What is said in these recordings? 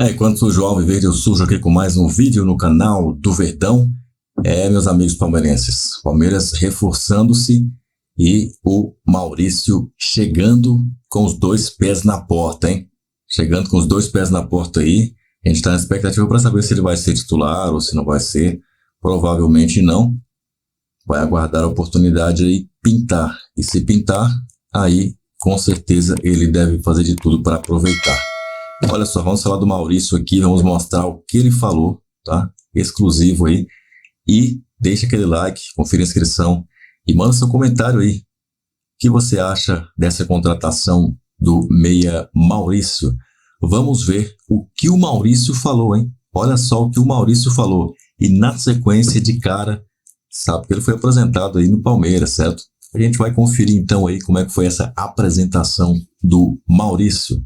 Enquanto surge o Alviverde, eu surjo aqui com mais um vídeo no canal do Verdão. Meus amigos palmeirenses, Palmeiras reforçando-se e o Maurício chegando com os dois pés na porta, hein? Chegando com os dois pés na porta aí. A gente está na expectativa para saber se ele vai ser titular ou se não vai ser. Provavelmente não. Vai aguardar a oportunidade aí pintar. E se pintar, aí com certeza ele deve fazer de tudo para aproveitar. Olha só, vamos falar do Maurício aqui, vamos mostrar o que ele falou, tá? Exclusivo aí. E deixa aquele like, confira a inscrição e manda seu comentário aí. O que você acha dessa contratação do meia Maurício? Vamos ver o que o Maurício falou, hein? Olha só o que o Maurício falou. E na sequência, de cara, sabe que ele foi apresentado aí no Palmeiras, certo? A gente vai conferir então aí como é que foi essa apresentação do Maurício.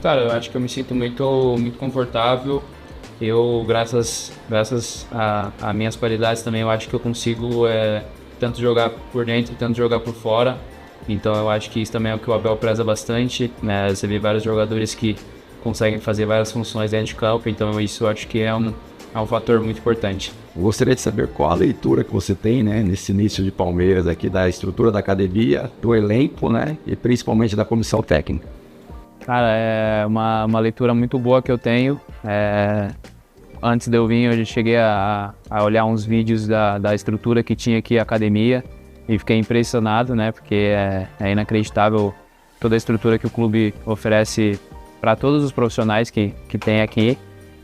Cara, eu acho que eu me sinto muito confortável. Eu, graças a minhas qualidades também, eu acho que eu consigo tanto jogar por dentro, tanto jogar por fora. Então eu acho que isso também é o que o Abel preza bastante, né? Você vê vários jogadores que conseguem fazer várias funções dentro de campo, então isso eu acho que é um fator muito importante. Gostaria de saber qual a leitura que você tem, né, nesse início de Palmeiras aqui, da estrutura da academia, do elenco, né, e principalmente da comissão técnica. Cara, é uma leitura muito boa que eu tenho. Antes de eu vir, eu já cheguei a olhar uns vídeos da estrutura que tinha aqui a academia e fiquei impressionado, né? Porque é inacreditável toda a estrutura que o clube oferece para todos os profissionais que tem aqui.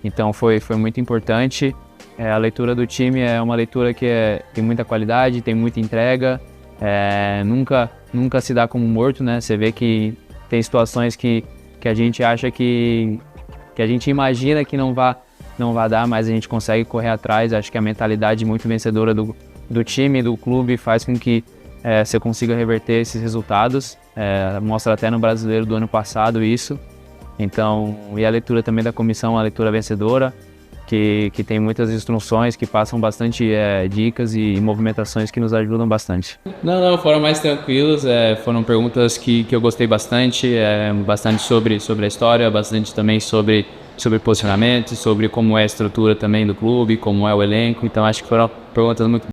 Então foi muito importante. A leitura do time é uma leitura que tem muita qualidade, tem muita entrega. Nunca se dá como morto, né? Você vê que tem situações que a gente acha que a gente imagina que não vai dar, mas a gente consegue correr atrás. Acho que a mentalidade muito vencedora do time, do clube, faz com que você consiga reverter esses resultados. Mostra até no Brasileiro do ano passado isso. Então, e a leitura também da comissão, a leitura vencedora, que tem muitas instruções, que passam bastante dicas e movimentações que nos ajudam bastante. Não, foram mais tranquilos, foram perguntas que eu gostei bastante, bastante sobre a história, bastante também sobre posicionamento, sobre como é a estrutura também do clube, como é o elenco, então acho que foram perguntas muito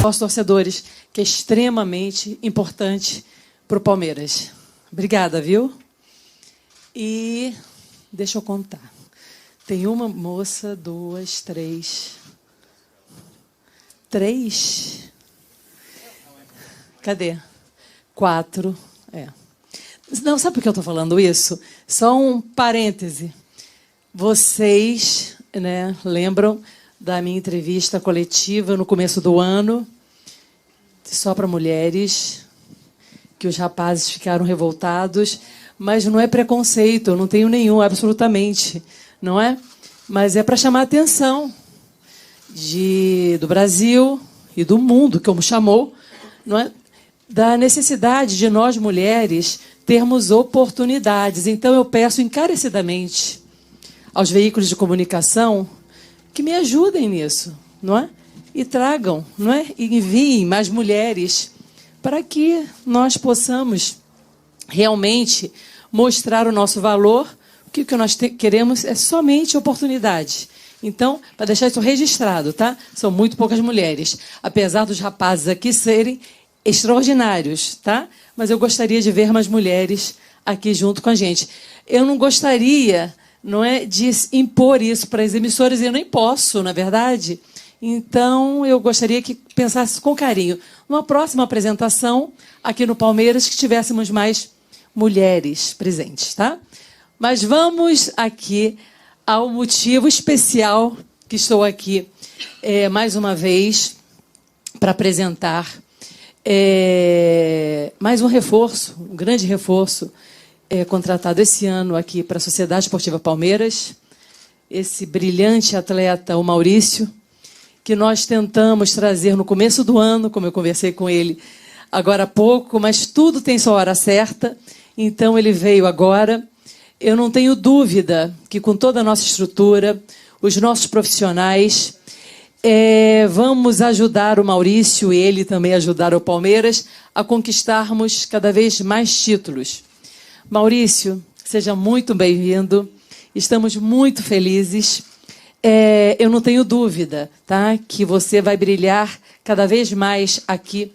aos torcedores, que é extremamente importante para o Palmeiras. Obrigada, viu? E Deixa eu contar. Tem uma moça, duas, três. Três? Cadê? Quatro. Não, sabe por que eu estou falando isso? Só um parêntese. Vocês, né, lembram da minha entrevista coletiva no começo do ano, só para mulheres, que os rapazes ficaram revoltados, mas não é preconceito, eu não tenho nenhum, absolutamente, não é? Mas é para chamar a atenção do Brasil e do mundo, como chamou, não é? Da necessidade de nós, mulheres, termos oportunidades. Então, eu peço encarecidamente aos veículos de comunicação que me ajudem nisso, não é? E tragam, não é? E enviem mais mulheres para que nós possamos realmente mostrar o nosso valor. O que nós queremos é somente oportunidade. Então, para deixar isso registrado, tá? São muito poucas mulheres, apesar dos rapazes aqui serem extraordinários, tá? Mas eu gostaria de ver mais mulheres aqui junto com a gente. Eu não gostaria, não é, de impor isso para as emissoras, e eu nem posso, na verdade. Então, eu gostaria que pensasse com carinho. Numa próxima apresentação, aqui no Palmeiras, que tivéssemos mais mulheres presentes, tá? Mas vamos aqui ao motivo especial que estou aqui, mais uma vez, para apresentar mais um reforço, um grande reforço, contratado esse ano aqui para a Sociedade Esportiva Palmeiras, esse brilhante atleta, o Maurício, que nós tentamos trazer no começo do ano, como eu conversei com ele agora há pouco, mas tudo tem sua hora certa, então ele veio agora. Eu não tenho dúvida que, com toda a nossa estrutura, os nossos profissionais, vamos ajudar o Maurício, e ele também ajudar o Palmeiras, a conquistarmos cada vez mais títulos. Maurício, seja muito bem-vindo. Estamos muito felizes. Eu não tenho dúvida, tá, que você vai brilhar cada vez mais aqui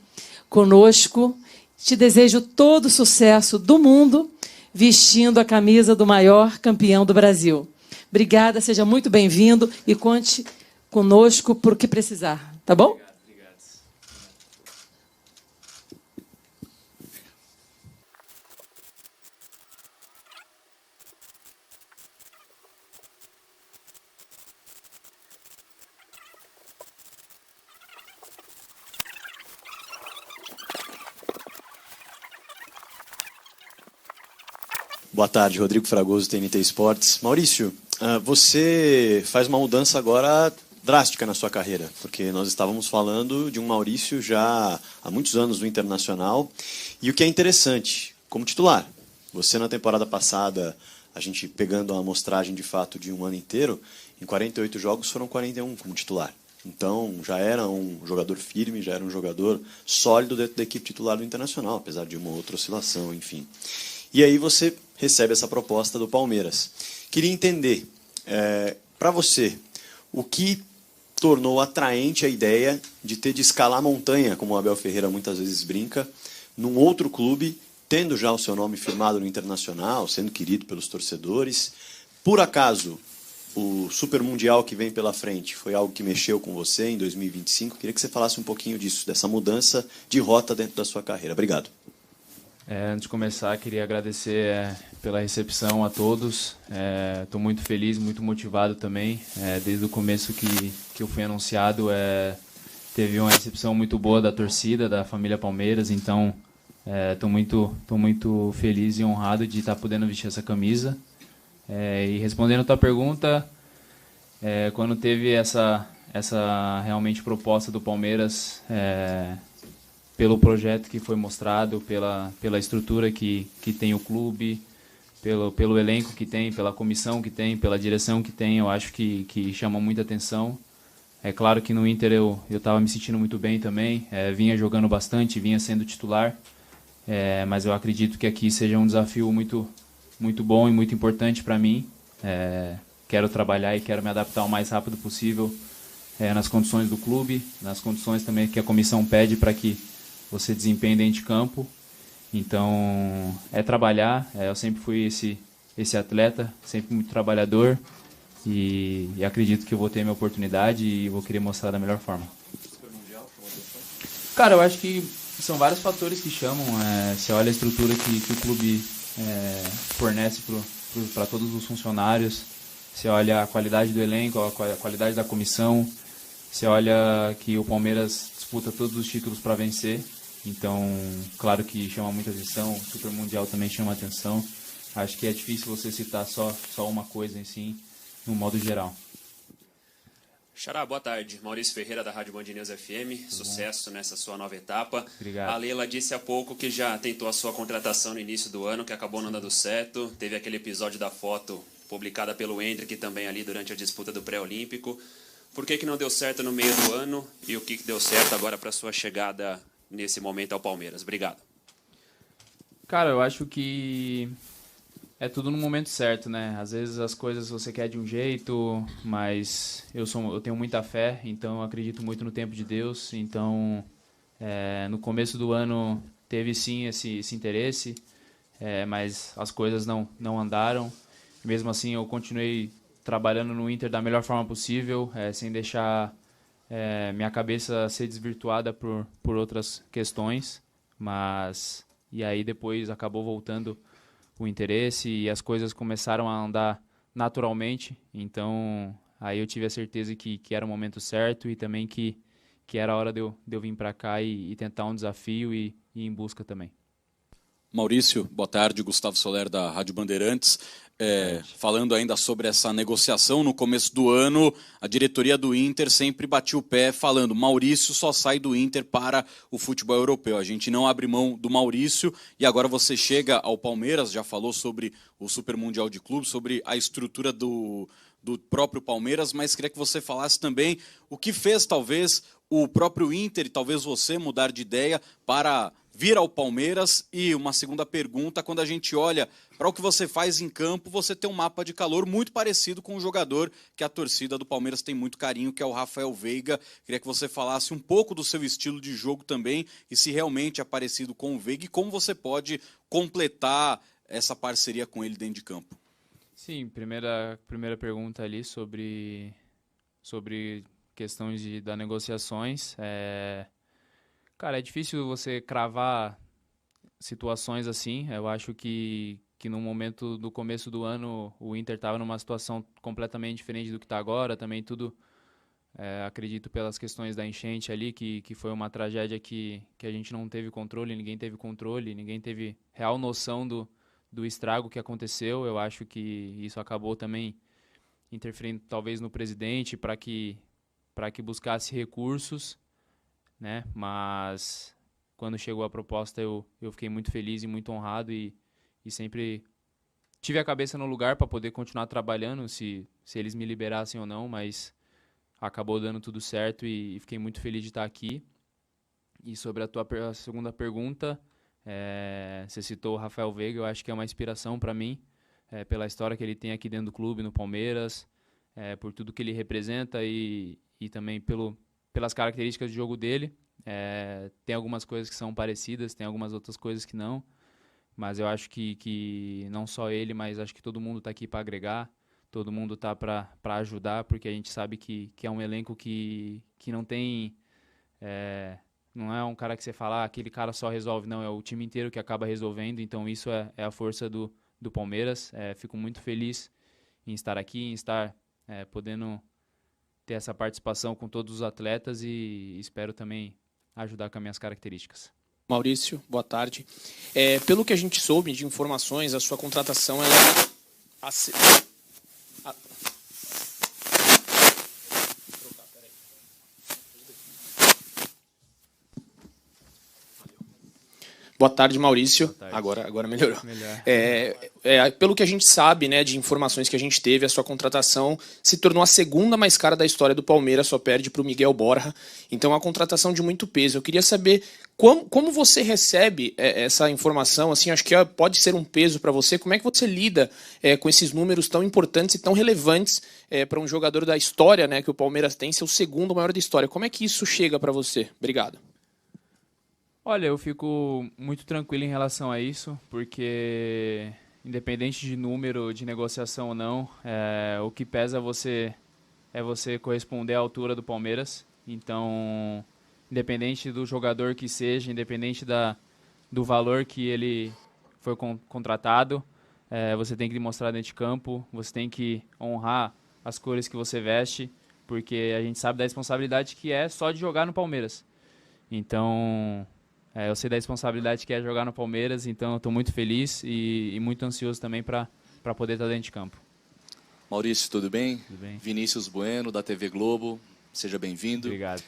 conosco. Te desejo todo o sucesso do mundo, vestindo a camisa do maior campeão do Brasil. Obrigada, seja muito bem-vindo e conte conosco por o que precisar, tá bom? Obrigado. Boa tarde, Rodrigo Fragoso, TNT Esportes. Maurício, você faz uma mudança agora drástica na sua carreira, porque nós estávamos falando de um Maurício já há muitos anos no Internacional, e o que é interessante, como titular, você na temporada passada, a gente pegando a amostragem de fato de um ano inteiro, em 48 jogos foram 41 como titular. Então, já era um jogador firme, já era um jogador sólido dentro da equipe titular do Internacional, apesar de uma outra oscilação, enfim. E aí você recebe essa proposta do Palmeiras. Queria entender, para você, o que tornou atraente a ideia de ter de escalar a montanha, como o Abel Ferreira muitas vezes brinca, num outro clube, tendo já o seu nome firmado no Internacional, sendo querido pelos torcedores. Por acaso, o Super Mundial que vem pela frente foi algo que mexeu com você em 2025? Queria que você falasse um pouquinho disso, dessa mudança de rota dentro da sua carreira. Obrigado. Antes de começar, queria agradecer pela recepção a todos. Estou muito feliz, muito motivado também. Desde o começo que eu fui anunciado, teve uma recepção muito boa da torcida, da família Palmeiras. Então, estou muito feliz e honrado de estar podendo vestir essa camisa. E respondendo a tua pergunta, quando teve essa realmente proposta do Palmeiras, pelo projeto que foi mostrado, pela estrutura que tem o clube, pelo elenco que tem, pela comissão que tem, pela direção que tem, eu acho que chama muita atenção. É claro que no Inter eu estava me sentindo muito bem também, vinha jogando bastante, vinha sendo titular, mas eu acredito que aqui seja um desafio muito, muito bom e muito importante para mim. Quero trabalhar e quero me adaptar o mais rápido possível nas condições do clube, nas condições também que a comissão pede para que você desempenha dentro de campo. Então, trabalhar. Eu sempre fui esse atleta, sempre muito trabalhador, e acredito que eu vou ter minha oportunidade e vou querer mostrar da melhor forma. Cara, eu acho que são vários fatores que chamam. Você olha a estrutura que o clube fornece para todos os funcionários, você olha a qualidade do elenco, a qualidade da comissão, você olha que o Palmeiras disputa todos os títulos para vencer. Então, claro que chama muita atenção, o Super Mundial também chama atenção. Acho que é difícil você citar só uma coisa em si, no modo geral. Xará, boa tarde. Maurício Ferreira, da Rádio Band News FM. Sucesso nessa sua nova etapa. Obrigado. A Leila disse há pouco que já tentou a sua contratação no início do ano, que acabou não dando certo. Teve aquele episódio da foto publicada pelo Hendrick também ali durante a disputa do pré-olímpico. Por que não deu certo no meio do ano e o que deu certo agora para sua chegada nesse momento ao Palmeiras? Obrigado. Cara, eu acho que é tudo no momento certo, né? Às vezes as coisas você quer de um jeito, mas eu tenho muita fé, então eu acredito muito no tempo de Deus. Então, no começo do ano teve sim esse interesse, mas as coisas não andaram. Mesmo assim, eu continuei trabalhando no Inter da melhor forma possível, sem deixar minha cabeça ser desvirtuada por outras questões. E aí depois acabou voltando o interesse e as coisas começaram a andar naturalmente. Então, aí eu tive a certeza que era o momento certo e também que era a hora de eu vir para cá e tentar um desafio e ir em busca também. Maurício, boa tarde. Gustavo Soler, da Rádio Bandeirantes. Falando ainda sobre essa negociação, no começo do ano, a diretoria do Inter sempre batia o pé falando: Maurício só sai do Inter para o futebol europeu. A gente não abre mão do Maurício e agora você chega ao Palmeiras, já falou sobre o Super Mundial de Clubes, sobre a estrutura do próprio Palmeiras, mas queria que você falasse também o que fez talvez o próprio Inter e talvez você mudar de ideia para vir ao Palmeiras. E uma segunda pergunta: quando a gente olha para o que você faz em campo, você tem um mapa de calor muito parecido com um jogador que a torcida do Palmeiras tem muito carinho, que é o Rafael Veiga. Queria que você falasse um pouco do seu estilo de jogo também e se realmente é parecido com o Veiga e como você pode completar essa parceria com ele dentro de campo. Sim, primeira pergunta ali sobre questões das negociações. Cara, é difícil você cravar situações assim. Eu acho que no momento do começo do ano o Inter estava numa situação completamente diferente do que está agora. Também tudo, acredito, pelas questões da enchente ali, que foi uma tragédia que a gente não teve controle, ninguém teve real noção do estrago que aconteceu. Eu acho que isso acabou também interferindo talvez no presidente para que buscasse recursos, né? Mas quando chegou a proposta eu fiquei muito feliz e muito honrado e sempre tive a cabeça no lugar para poder continuar trabalhando, se eles me liberassem ou não, mas acabou dando tudo certo e fiquei muito feliz de estar aqui. E sobre a tua segunda pergunta, você citou o Rafael Veiga. Eu acho que é uma inspiração para mim, pela história que ele tem aqui dentro do clube, no Palmeiras, por tudo que ele representa e também pelas características de jogo dele. Tem algumas coisas que são parecidas, tem algumas outras coisas que não, mas eu acho que não só ele, mas acho que todo mundo está aqui para agregar, todo mundo está para ajudar, porque a gente sabe que é um elenco que não tem... não é um cara que você fala, aquele cara só resolve, não, é o time inteiro que acaba resolvendo. Então isso é a força do Palmeiras. Fico muito feliz em estar aqui, em estar podendo ter essa participação com todos os atletas e espero também ajudar com as minhas características. Maurício, boa tarde. Pelo que a gente soube de informações, a sua contratação ela Boa tarde, Maurício. Boa tarde. Agora melhorou. Melhor. Pelo que a gente sabe, né, de informações que a gente teve, a sua contratação se tornou a segunda mais cara da história do Palmeiras, só perde para o Miguel Borja. Então, é uma contratação de muito peso. Eu queria saber como você recebe essa informação. Assim, acho que pode ser um peso para você. Como é que você lida com esses números tão importantes e tão relevantes para um jogador da história, né, que o Palmeiras tem, ser o segundo maior da história? Como é que isso chega para você? Obrigado. Olha, eu fico muito tranquilo em relação a isso, porque independente de número de negociação ou não, o que pesa é você corresponder à altura do Palmeiras. Então, independente do jogador que seja, independente do valor que ele foi contratado, você tem que demonstrar dentro de campo, você tem que honrar as cores que você veste, porque a gente sabe da responsabilidade que é só de jogar no Palmeiras. Então, eu sei da responsabilidade que é jogar no Palmeiras, então eu estou muito feliz e muito ansioso também para poder estar dentro de campo. Maurício, tudo bem? Tudo bem. Vinícius Bueno, da TV Globo, seja bem-vindo. Obrigado.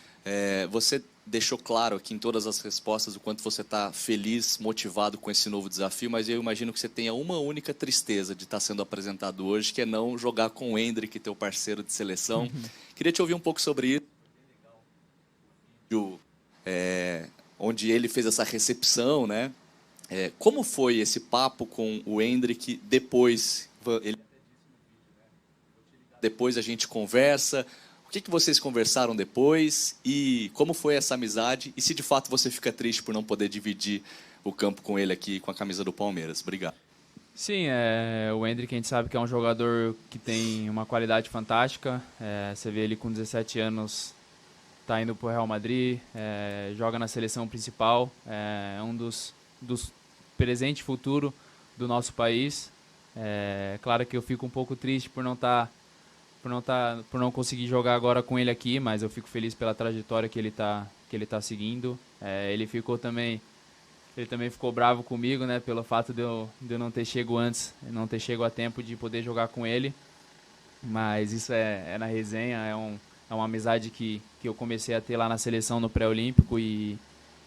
Você deixou claro aqui em todas as respostas o quanto você está feliz, motivado com esse novo desafio, mas eu imagino que você tenha uma única tristeza de estar sendo apresentado hoje, que é não jogar com o Endrick, teu parceiro de seleção. Queria te ouvir um pouco sobre isso, onde ele fez essa recepção, né? Como foi esse papo com o Endrick depois? Depois a gente conversa. O que vocês conversaram depois e como foi essa amizade? E se de fato você fica triste por não poder dividir o campo com ele aqui com a camisa do Palmeiras? Obrigado. Sim, o Endrick a gente sabe que é um jogador que tem uma qualidade fantástica. Você vê ele com 17 anos, está indo para o Real Madrid, joga na seleção principal, é um dos presente e futuro do nosso país. Claro que eu fico um pouco triste por não conseguir jogar agora com ele aqui, mas eu fico feliz pela trajetória que ele tá seguindo. Ele também ficou bravo comigo, né, pelo fato de eu não ter chego antes, não ter chego a tempo de poder jogar com ele. Mas isso é na resenha, é uma amizade que eu comecei a ter lá na seleção no pré-olímpico e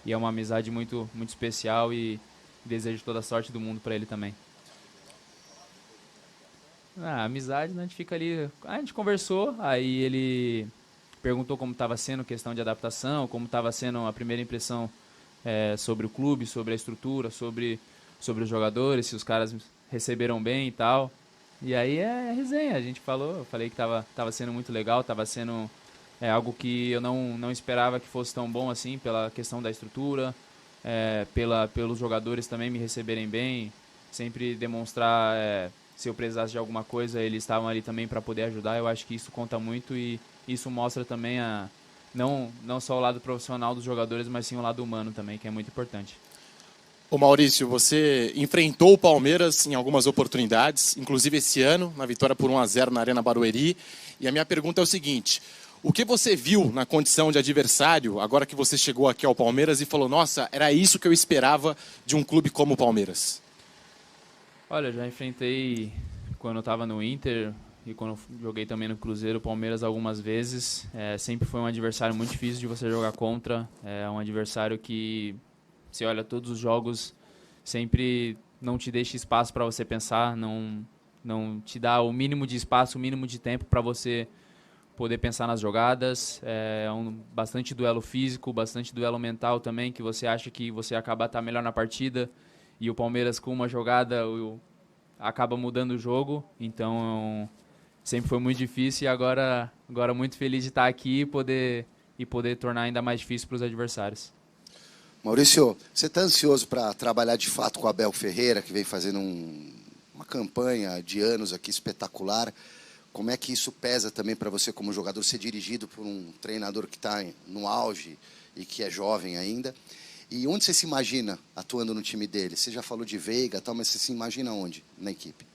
é uma amizade muito, muito especial e desejo toda a sorte do mundo para ele também. A amizade, né, a gente fica ali, a gente conversou, aí ele perguntou como estava sendo questão de adaptação, como estava sendo a primeira impressão sobre o clube, sobre a estrutura, sobre os jogadores, se os caras receberam bem e tal. E aí resenha, a gente eu falei que estava sendo muito legal, estava sendo algo que eu não esperava que fosse tão bom assim, pela questão da estrutura, pelos jogadores também me receberem bem, sempre demonstrar... se eu precisasse de alguma coisa, eles estavam ali também para poder ajudar. Eu acho que isso conta muito e isso mostra também não só o lado profissional dos jogadores, mas sim o lado humano também, que é muito importante. Ô Maurício, você enfrentou o Palmeiras em algumas oportunidades, inclusive esse ano, na vitória por 1-0 na Arena Barueri. E a minha pergunta é o seguinte: o que você viu na condição de adversário, agora que você chegou aqui ao Palmeiras e falou, nossa, era isso que eu esperava de um clube como o Palmeiras? Olha, eu já enfrentei quando eu estava no Inter e quando eu joguei também no Cruzeiro, Palmeiras algumas vezes. Sempre foi um adversário muito difícil de você jogar contra. É um adversário que, você olha todos os jogos, sempre não te deixa espaço para você pensar, não te dá o mínimo de espaço, o mínimo de tempo para você poder pensar nas jogadas. Bastante duelo físico, bastante duelo mental também, que você acha que você acaba estar melhor na partida. E o Palmeiras, com uma jogada, acaba mudando o jogo. Então, sempre foi muito difícil e agora muito feliz de estar aqui e poder tornar ainda mais difícil para os adversários. Maurício, você está ansioso para trabalhar de fato com o Abel Ferreira, que vem fazendo uma campanha de anos aqui espetacular. Como é que isso pesa também para você como jogador, ser dirigido por um treinador que está no auge e que é jovem ainda? E onde você se imagina atuando no time dele? Você já falou de Veiga e tal, mas você se imagina onde na equipe?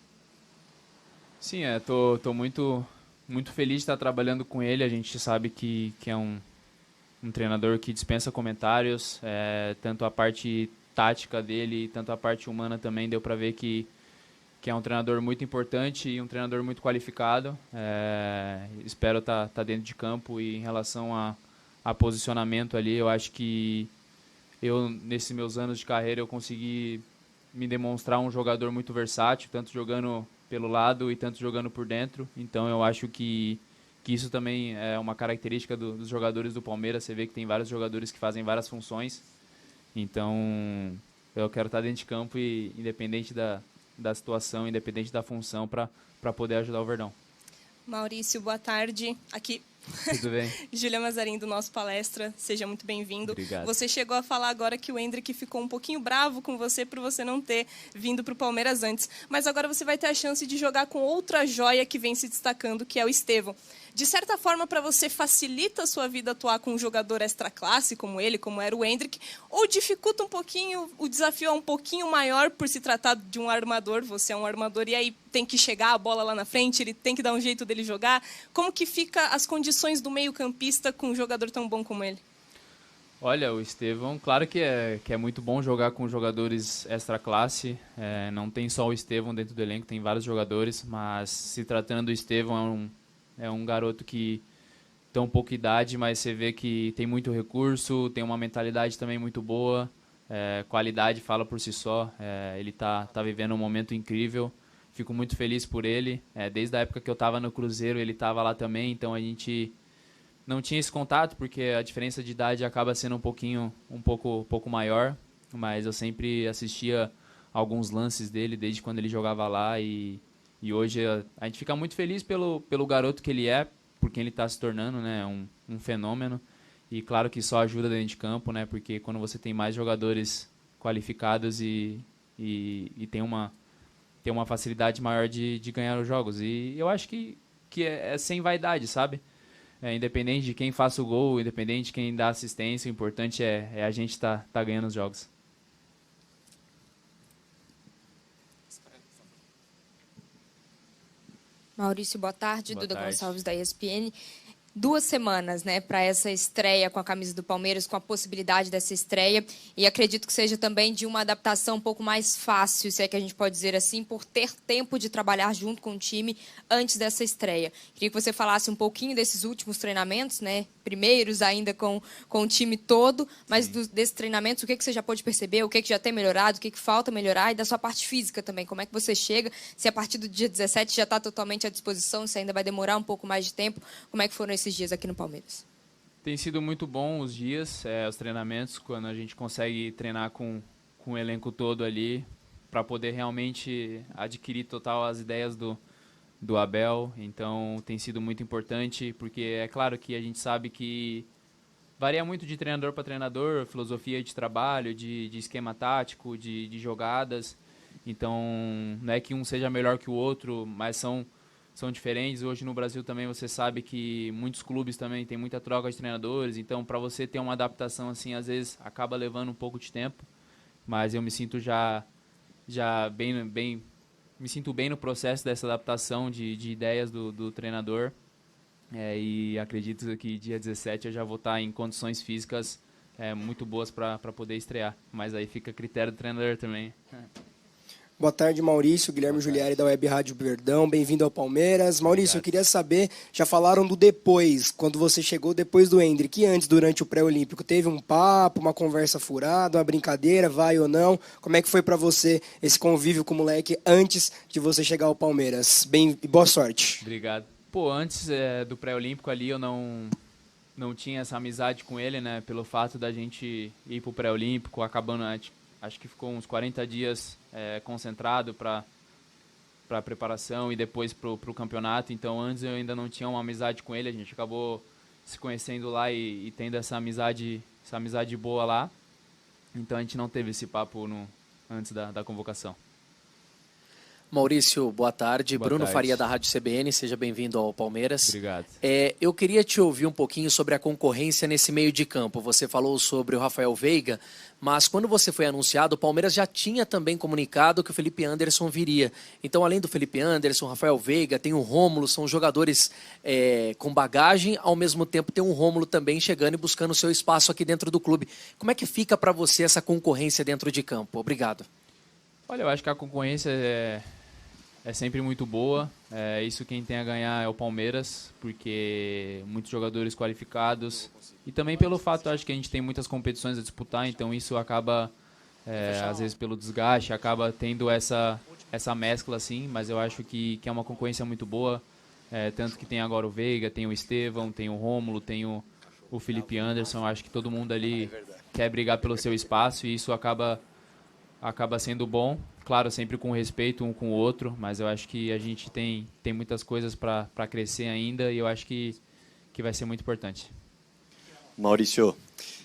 Sim, tô muito, muito feliz de estar trabalhando com ele. A gente sabe que é um treinador que dispensa comentários. Tanto a parte tática dele, tanto a parte humana também, deu para ver que é um treinador muito importante e um treinador muito qualificado. Espero estar dentro de campo e em relação a posicionamento ali, eu acho que nesses meus anos de carreira, eu consegui me demonstrar um jogador muito versátil, tanto jogando pelo lado e tanto jogando por dentro. Então, eu acho que isso também é uma característica dos jogadores do Palmeiras. Você vê que tem vários jogadores que fazem várias funções. Então, eu quero estar dentro de campo e independente da situação, independente da função, para poder ajudar o Verdão. Maurício, boa tarde. Aqui Tudo bem? Júlia Mazarin, do nosso Palestra, seja muito bem-vindo. Obrigado. Você chegou a falar agora que o Endrick ficou um pouquinho bravo com você por você não ter vindo para o Palmeiras antes. Mas agora você vai ter a chance de jogar com outra joia que vem se destacando, que é o Estevão. De certa forma, para você, facilita a sua vida atuar com um jogador extra-classe como ele, como era o Endrick, ou dificulta um pouquinho, o desafio é um pouquinho maior por se tratar de um armador, você é um armador e aí tem que chegar a bola lá na frente, ele tem que dar um jeito dele jogar. Como que fica as condições do meio-campista com um jogador tão bom como ele? Olha, o Estevão, claro que é muito bom jogar com jogadores extra-classe, não tem só o Estevão dentro do elenco, tem vários jogadores, mas se tratando do Estevão, é um garoto que tem pouca idade, mas você vê que tem muito recurso, tem uma mentalidade também muito boa, qualidade fala por si só, ele tá vivendo um momento incrível, fico muito feliz por ele, desde a época que eu estava no Cruzeiro ele estava lá também, então a gente não tinha esse contato porque a diferença de idade acaba sendo um pouco maior, mas eu sempre assistia alguns lances dele desde quando ele jogava lá e hoje a gente fica muito feliz pelo garoto que ele é, por quem ele está se tornando, né, um fenômeno. E claro que só ajuda dentro de campo, né, porque quando você tem mais jogadores qualificados e tem uma facilidade maior de ganhar os jogos. E eu acho que é sem vaidade, sabe? Independente de quem faça o gol, independente de quem dá assistência, o importante é a gente tá ganhando os jogos. Maurício, boa tarde. Boa Duda tarde. Gonçalves, da ESPN. 2 semanas, né, para essa estreia com a camisa do Palmeiras, com a possibilidade dessa estreia. E acredito que seja também de uma adaptação um pouco mais fácil, se é que a gente pode dizer assim, por ter tempo de trabalhar junto com o time antes dessa estreia. Queria que você falasse um pouquinho desses últimos treinamentos, né, primeiros ainda com o time todo, mas desses treinamentos, o que você já pôde perceber, o que já tem melhorado, o que falta melhorar, e da sua parte física também, como é que você chega, se a partir do dia 17 já está totalmente à disposição, se ainda vai demorar um pouco mais de tempo, como é que foram esses dias aqui no Palmeiras? Tem sido muito bom os dias, os treinamentos, quando a gente consegue treinar com o elenco todo ali, para poder realmente adquirir total as ideias do Abel. Então tem sido muito importante, porque é claro que a gente sabe que varia muito de treinador para treinador, filosofia de trabalho, de esquema tático, de jogadas. Então não é que um seja melhor que o outro, mas são diferentes. Hoje no Brasil também você sabe que muitos clubes também tem muita troca de treinadores, então para você ter uma adaptação assim, às vezes acaba levando um pouco de tempo, mas eu me sinto já bem me sinto bem no processo dessa adaptação de ideias do treinador, e acredito que dia 17 eu já vou estar em condições físicas muito boas para poder estrear, mas aí fica a critério do treinador também. Boa tarde, Maurício. Guilherme Giuliari, da Web Rádio Verdão. Bem-vindo ao Palmeiras. Maurício, eu queria saber, já falaram do depois, quando você chegou depois do Endrick, antes, durante o pré-olímpico, teve um papo, uma conversa furada, uma brincadeira, vai ou não? Como é que foi para você esse convívio com o moleque antes de você chegar ao Palmeiras? Boa sorte. Obrigado. Pô, antes do pré-olímpico ali eu não tinha essa amizade com ele, né? Pelo fato da gente ir pro pré-olímpico, acabando, acho que ficou uns 40 dias concentrado para a preparação e depois para o campeonato. Então antes eu ainda não tinha uma amizade com ele, a gente acabou se conhecendo lá e tendo essa amizade boa lá. Então a gente não teve esse papo antes da convocação. Maurício, boa tarde. Boa Bruno tarde. Faria, da Rádio CBN, seja bem-vindo ao Palmeiras. Obrigado. Eu queria te ouvir um pouquinho sobre a concorrência nesse meio de campo. Você falou sobre o Rafael Veiga, mas quando você foi anunciado, o Palmeiras já tinha também comunicado que o Felipe Anderson viria. Então, além do Felipe Anderson, o Rafael Veiga, tem o Rômulo, são jogadores com bagagem, ao mesmo tempo tem um Rômulo também chegando e buscando o seu espaço aqui dentro do clube. Como é que fica para você essa concorrência dentro de campo? Obrigado. Olha, eu acho que a concorrência é sempre muito boa. Isso quem tem a ganhar é o Palmeiras, porque muitos jogadores qualificados e também pelo fato, acho que a gente tem muitas competições a disputar, então isso acaba, às vezes pelo desgaste, acaba tendo essa mescla assim, mas eu acho que é uma concorrência muito boa, tanto que tem agora o Veiga, tem o Estevão, tem o Rômulo, tem o Felipe Anderson. Acho que todo mundo ali quer brigar pelo seu espaço e isso acaba sendo bom. Claro, sempre com respeito um com o outro, mas eu acho que a gente tem muitas coisas para crescer ainda e eu acho que vai ser muito importante. Maurício,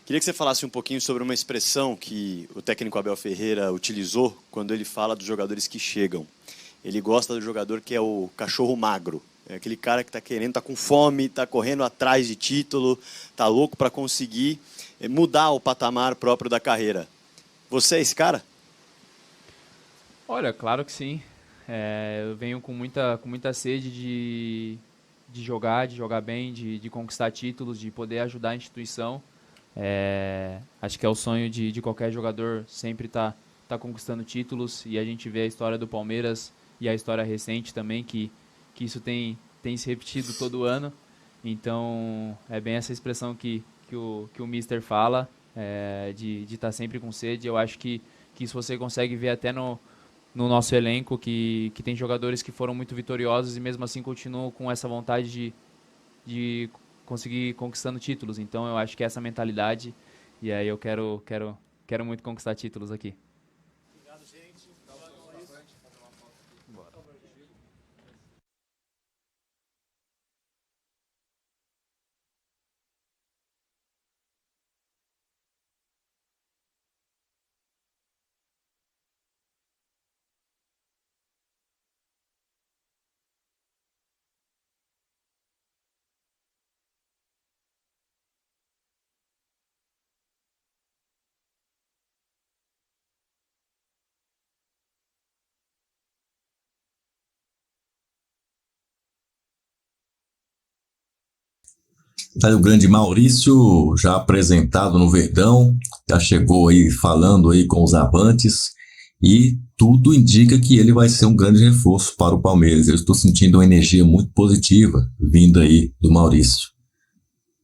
queria que você falasse um pouquinho sobre uma expressão que o técnico Abel Ferreira utilizou quando ele fala dos jogadores que chegam. Ele gosta do jogador que é o cachorro magro. É aquele cara que está querendo, está com fome, está correndo atrás de título, está louco para conseguir mudar o patamar próprio da carreira. Você é esse cara? Olha, claro que sim. Eu venho com muita sede de jogar bem, de conquistar títulos, de poder ajudar a instituição. Acho que é o sonho de qualquer jogador sempre tá conquistando títulos, e a gente vê a história do Palmeiras e a história recente também, que isso tem se repetido todo ano. Então é bem essa expressão que o Mister fala, de estar sempre com sede. Eu acho que isso você consegue ver até no nosso elenco, que tem jogadores que foram muito vitoriosos e mesmo assim continuam com essa vontade de conseguir conquistando títulos. Então eu acho que é essa mentalidade, e aí eu quero muito conquistar títulos aqui. Obrigado, gente. Tá aí o grande Maurício, já apresentado no Verdão, já chegou aí falando aí com os avantes, e tudo indica que ele vai ser um grande reforço para o Palmeiras. Eu estou sentindo uma energia muito positiva vindo aí do Maurício.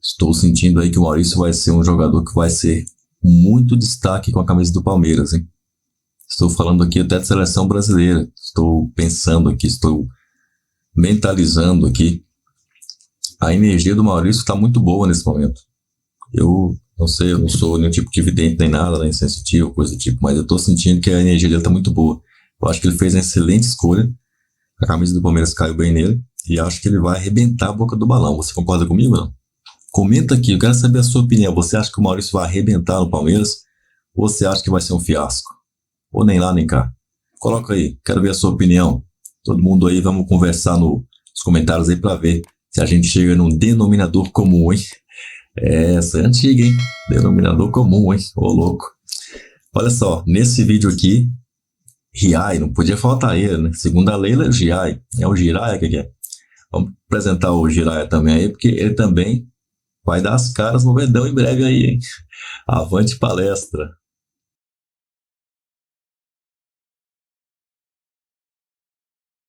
Estou sentindo aí que o Maurício vai ser um jogador que vai ser muito destaque com a camisa do Palmeiras, hein? Estou falando aqui até de seleção brasileira. Estou pensando aqui, estou mentalizando aqui. A energia do Maurício está muito boa nesse momento. Eu não sei, eu não sou nenhum tipo de vidente nem nada, nem sensitivo, coisa do tipo, mas eu estou sentindo que a energia dele está muito boa. Eu acho que ele fez uma excelente escolha. A camisa do Palmeiras caiu bem nele e acho que ele vai arrebentar a boca do balão. Você concorda comigo ou não? Comenta aqui, eu quero saber a sua opinião. Você acha que o Maurício vai arrebentar no Palmeiras? Ou você acha que vai ser um fiasco? Ou nem lá nem cá? Coloca aí, quero ver a sua opinião. Todo mundo aí, vamos conversar nos comentários aí para ver se a gente chega num denominador comum, hein? Essa é antiga, hein? Denominador comum, hein? Ô, louco. Olha só, nesse vídeo aqui, Riai, não podia faltar ele, né? Segundo a Leila, Giai. É o Giraia que é. Vamos apresentar o Giraia também aí, porque ele também vai dar as caras no Verdão em breve aí, hein? Avante palestra.